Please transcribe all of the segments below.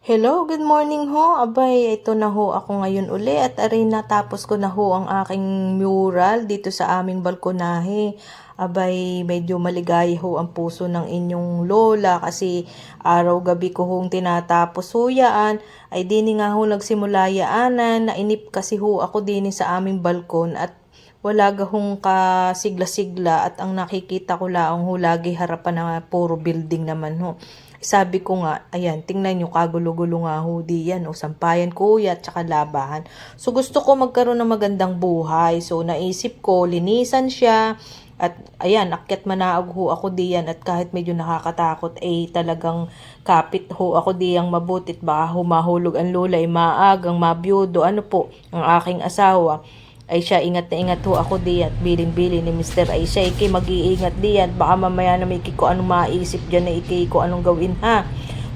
Hello, good morning ho. Abay, ito na ho ako ngayon uli at arin natapos ko na ho ang aking mural dito sa aming balkonahe. Abay, medyo maligaya ho ang puso ng inyong lola kasi araw-gabi ko hong tinatapos ho yaan. Ay dini nga ho nagsimula yaanan, nainip kasi ho ako dini sa aming balkon at wala gahong kasigla-sigla at ang nakikita ko lang ho lagi harapan na puro building naman ho. Sabi ko nga, ayan, tingnan nyo, kagulo-gulo nga ho diyan, o sampayan kuya, at saka labahan. So, gusto ko magkaroon ng magandang buhay. So, naisip ko, linisan siya, at ayan, akyat manaog ho ako diyan, at kahit medyo nakakatakot, talagang kapit ho ako diyang mabutit, baka humahulog ang lola, maagang, mabiyudo, ano po, ang aking asawa ay siya ingat na ingat ho ako diyan at bilin-bilin ni Mr. ay siya ikay mag-iingat diyan baka mamaya na may ko anong maisip dyan na ikay ko anong gawin ha.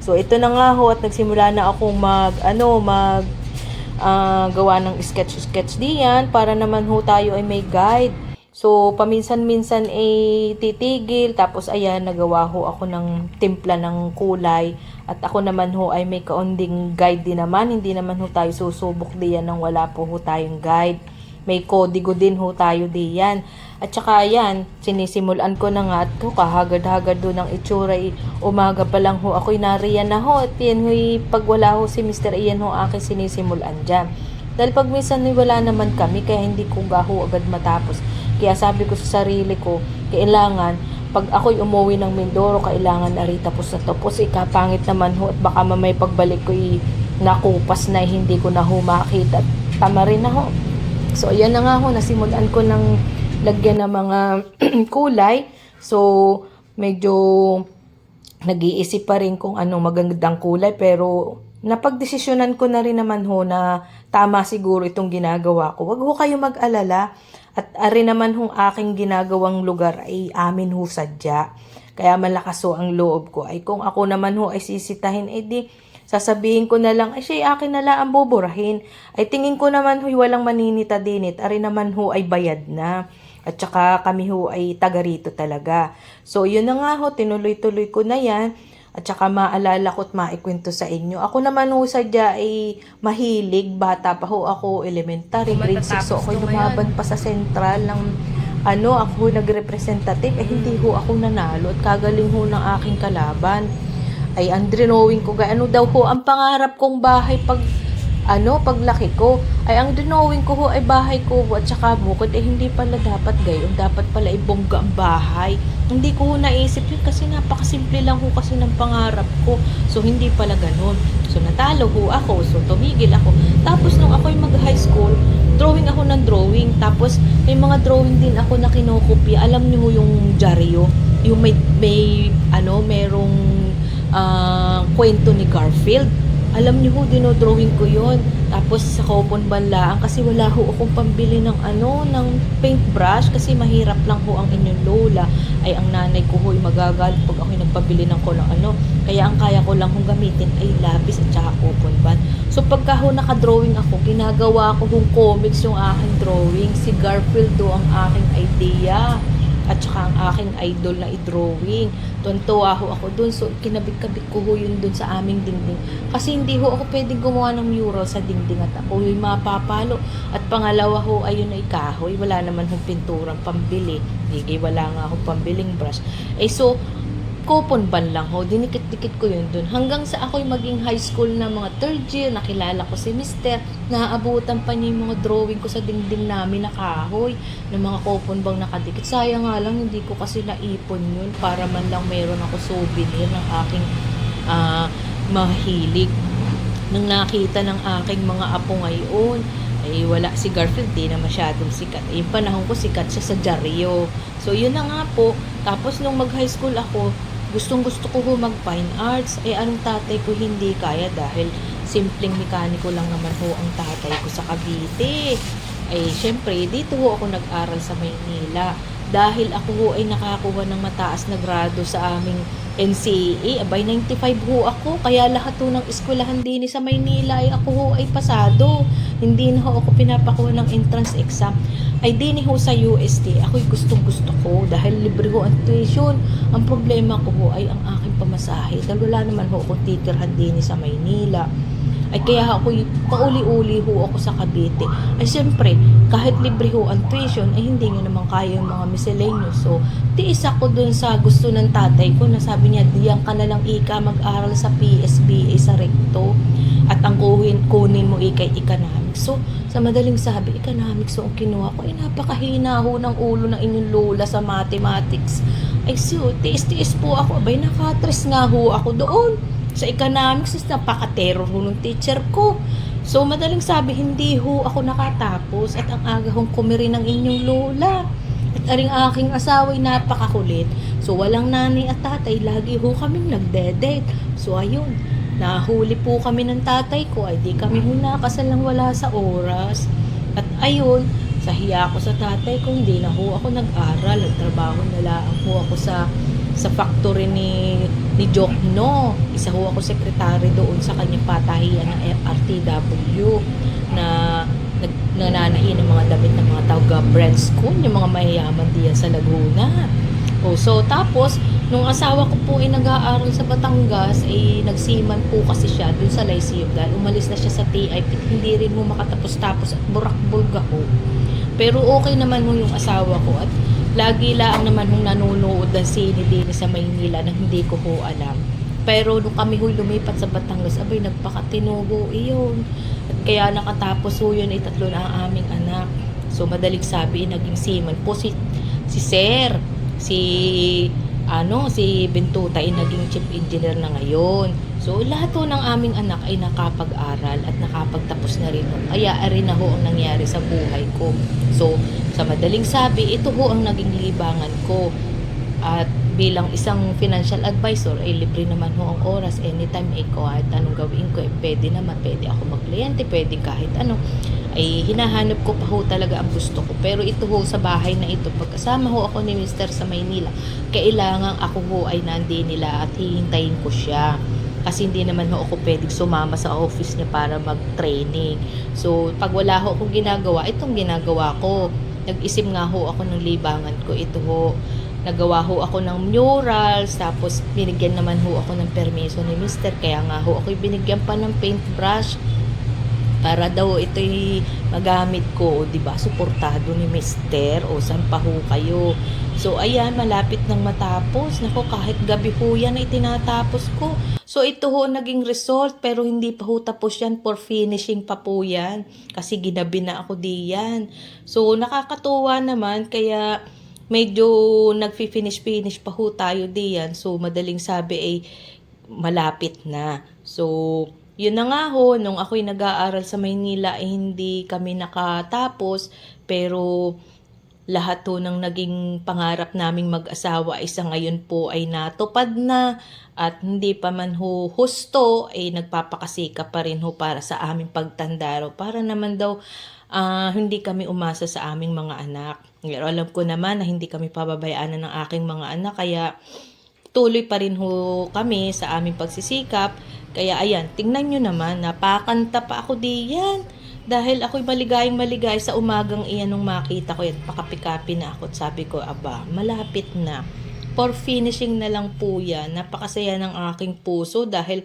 So ito na nga ho at nagsimula na akong gawa ng sketch diyan para naman ho tayo ay may guide. So paminsan-minsan ay titigil tapos ayan nagawa ho ako ng timpla ng kulay at ako naman ho ay may kaunding guide din naman, hindi naman ho tayo susubok diyan nang wala po ho tayong guide. May kodigo din ho tayo diyan. At saka yan, sinisimulan ko na nga at kahagad-hagad doon ang itsura. Umaga pa lang ho ako'y nariyan na ho. At yan ho'y pag wala ho si Mr. Ian ho aking sinisimulan dyan. Dahil pag minsan wala naman kami kaya hindi ko gaho agad matapos. Kaya sabi ko sa sarili ko, kailangan pag ako'y umuwi ng Mindoro, kailangan na rin tapos na tapos. Ikapangit naman ho at baka mamay pagbalik ko'y nakupas na hindi ko na ho makita. At tama rin na ho. So, ayan na nga ho, nasimulan ko ng lagyan ng mga kulay. So, medyo nag-iisip pa rin kung anong magandang kulay. Pero, napagdesisyonan ko na rin naman ho na tama siguro itong ginagawa ko. Wag ho kayo mag-alala. At ari naman hong aking ginagawang lugar ay amin ho sadya. Kaya malakas ho ang loob ko. Ay kung ako naman ho ay sisitahin, di sasabihin ko na lang, ay siya akin na lang ang buburahin. Ay tingin ko naman ho, walang maninita dinit. Ari naman ho ay bayad na. At saka kami ho ay taga rito talaga. So yun na nga ho, tinuloy-tuloy ko na yan. At saka maalala ko at maikwento sa inyo. Ako naman ho sadya ay mahilig. Bata pa ho ako, elementary, grade 6. So ako'y lumaban pa sa sentral ng ako nagrepresentative. Hindi ho ako nanalo at kagaling ho ng aking kalaban. Ay ang drawing ko ano daw ho ang pangarap kong bahay paglaki ko ay ang drawing ko ho ay bahay ko at saka bukod hindi pala dapat gayon, dapat pala ibongga ang bahay. Hindi ko ho naisip yun kasi napakasimple lang ho kasi ng pangarap ko, so hindi pala ganun. So natalo ho ako, so tumigil ako. Tapos nung ako'y mag high school, drawing ako ng drawing, tapos may mga drawing din ako na kinokopya. Alam niyo ho yung dyaryo, yung merong kwento ni Garfield. Alam niyo ho, dinodrawing ko yon. Tapos sa Kopon Banlaan kasi wala ho akong pambili ng ng paintbrush kasi mahirap lang ho ang inyong lola. Ay ang nanay ko ho ay magagalit pag ako'y nagpabili ng ko ng Kaya ang kaya ko lang hong gamitin ay lapis at saka Kopon Ban. So pagka ho nakadrawing ako, ginagawa ko hong comics yung aking drawing. Si Garfield do ang aking idea. At saka ang aking idol na i-drawing. Tuwan-tuwa ho ako dun. So, kinabit-kabit ko ho yun dun sa aming dingding. Kasi hindi ho ako pwedeng gumawa ng mural sa dingding at ako yung mapapalo. At pangalawa ho, ayun ay kahoy. Wala naman hong pinturang pambili. Hindi, wala nga akong pambiling brush. So, Kopon Ban lang ho, dinikit-dikit ko yun dun. Hanggang sa ako'y maging high school na mga third year, nakilala ko si Mr. Naaabutan pa niya yung mga drawing ko sa dingding namin na kahoy, ng mga Kopon Bang nakadikit. Sayang nga lang, hindi ko kasi naipon yun para man lang meron ako souvenir ng aking mahilig. Nang nakita ng aking mga apo ngayon, ay wala si Garfield, di na masyadong sikat. Yung panahon ko sikat siya sa dyaryo. So yun na nga po. Tapos nung mag high school ako, gustong-gusto ko mag fine arts. Anong tatay ko hindi kaya dahil simpleng mekaniko lang naman ho ang tatay ko sa Cavite. Syempre, dito ho ako nag-aral sa Maynila. Dahil ako ho ay nakakuha ng mataas na grado sa aming NCEA, abay 95 ho ako, kaya lahat ho ng eskwelahan din sa Maynila ay ako ho ay pasado. Hindi na ho ako pinapakuha ng entrance exam. Ay din ho sa UST, ako'y gustong gusto ko dahil libre ho ang tuition. Ang problema ko ho ay ang aking pamasahe dahil wala naman ho akong titirhan din sa Maynila. Ay kaya ako pauli-uli ho ako sa Cavite. Ay siyempre, kahit libre ho ang tuition, ay hindi nyo naman kaya yung mga miscellaneous. So, tiis ako dun sa gusto ng tatay ko na sabi niya, diyan ka na lang ika mag-aral sa PSBA sa Recto at ang kunin mo ikay economics. So, sa madaling sabi, economics so ang kinuha ko, ay napakahina ho ng ulo ng inyong lola sa mathematics. Ay so, tiis-tiis po ako, abay nakatres nga ho ako doon. Sa economics, napaka-terror ho ng teacher ko. So, madaling sabi, hindi ho ako nakatapos at ang aga hong kumiri ng inyong lola. At aring aking asawa'y napakakulit. So, walang nanay at tatay, lagi ho kaming nagde-date. So, ayun, nahuli po kami ng tatay ko, ay di kami ho nakasal lang wala sa oras. At ayun, sa hiya ko sa tatay ko, hindi na ho ako nag-aral. Nagtrabaho na lang ho ako sa factory ni Jokno. Isa ho ako sekretary doon sa kanyang patahian ng RTW na nananahi ng mga damit ng mga taga brand school, yung mga mayayaman diyan sa Laguna. So tapos nung asawa ko po ay nag-aaral sa Batangas, ay nagsiman po kasi siya dun sa Lyceum dahil umalis na siya sa TIP, hindi rin mo makatapos-tapos at burak-bulga ho. Pero okay naman mo yung asawa ko at lagi lang naman hong nanonood ng sine din sa Maynila na hindi ko ho alam. Pero nung kami ho lumipat sa Batangas, abay nagpakatino ho iyon. At kaya nakatapos ho yun ay 3 na ang aming anak. So madaling sabi, naging seaman po si Sir, si Bentuta ay naging chief engineer na ngayon. So lahat ho ng aming anak ay nakapag-aral at nakapagtapos na rin ho. Kaya rin na ho ang nangyari sa buhay ko. So sa madaling sabi, ito ho ang naging libangan ko. At bilang isang financial advisor, ay libre naman ho ang oras. Anytime, kahit anong gawin ko, pwede naman. Pwede ako mag-kliyente, pwede kahit ano. Ay hinahanap ko pa ho talaga ang gusto ko. Pero ito ho sa bahay na ito, pagkasama ho ako ni Mr. sa Maynila, kailangan ako ho ay nandin nila at hihintayin ko siya. Kasi hindi naman ho ako pwedeng sumama sa office niya para mag-training. So, pag wala ho akong ginagawa, itong ginagawa ko. Nag-isip nga ho ako ng libangan ko. Ito ho, nagawa ho ako ng murals, tapos binigyan naman ho ako ng permiso ni Mr. Kaya nga ho ako'y binigyan pa ng paintbrush para daw ito'y magamit ko, o diba, suportado ni Mr. O saan pa ho kayo. So ayan, malapit nang matapos. Nako, kahit gabi ho yan ay tinatapos ko. So ito ho naging result, pero hindi pa ho tapos yan, for finishing pa po yan. Kasi ginabi na ako diyan. So nakakatuwa naman, kaya medyo nagfi-finish pa ho tayo diyan. So madaling sabi ay malapit na. So yun na nga ho, nung ako'y nag-aaral sa Maynila ay hindi kami nakatapos, pero lahat ho ng naging pangarap naming mag-asawa ay sa ngayon po ay natupad na, at hindi pa man ho husto ay nagpapakasikap pa rin ho para sa aming pagtanda raw, para naman daw hindi kami umasa sa aming mga anak. Pero alam ko naman na hindi kami pababayaan ng aking mga anak, kaya tuloy pa rin ho kami sa aming pagsisikap. Kaya ayan, tingnan nyo naman, napakanta pa ako diyan. Dahil ako'y maligay sa umagang iyan nung makita ko at pakapikapi na ako. At sabi ko, aba, malapit na. For finishing na lang po yan. Napakasaya ng aking puso dahil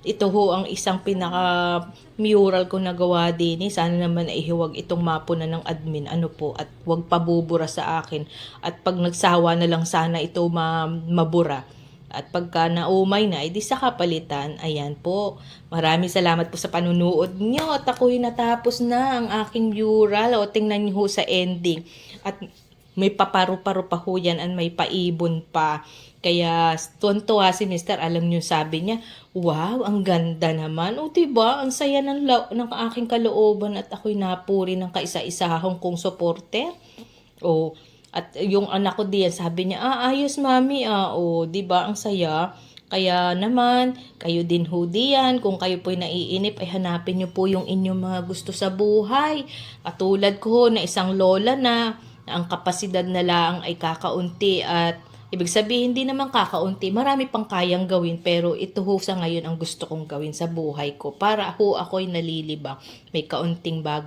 ito ho ang isang pinaka-mural ko na gawa din. Sana naman ay huwag itong mapuna ng admin. Ano po, at huwag pabubura sa akin. At pag nagsawa na lang sana ito mabura. At pagka naumay na, edi sa kapalitan. Ayan po. Maraming salamat po sa panunood nyo. At ako'y natapos na ang aking mural. O tingnan nyo ho sa ending. At may paparu-paro pa ho yan at may paibon pa. Kaya tuwan-tuwa si Mr. Alam nyo, sabi niya, wow, ang ganda naman. O diba, ang saya ng aking kalooban at ako'y napuri ng kaisa-isahong kong supporter. O at yung anak ko diyan, sabi niya, ayos mami, o, diba, ang saya. Kaya naman, kayo din ho diyan, kung kayo po'y naiinip, ay hanapin niyo po yung inyong mga gusto sa buhay. Katulad ko na isang lola na ang kapasidad na lang ay kakaunti at Ibig sabihin, hindi naman kakaunti. Marami pang kayang gawin, pero ito ho sa ngayon ang gusto kong gawin sa buhay ko para ho ako'y nalilibang. May kaunting bagay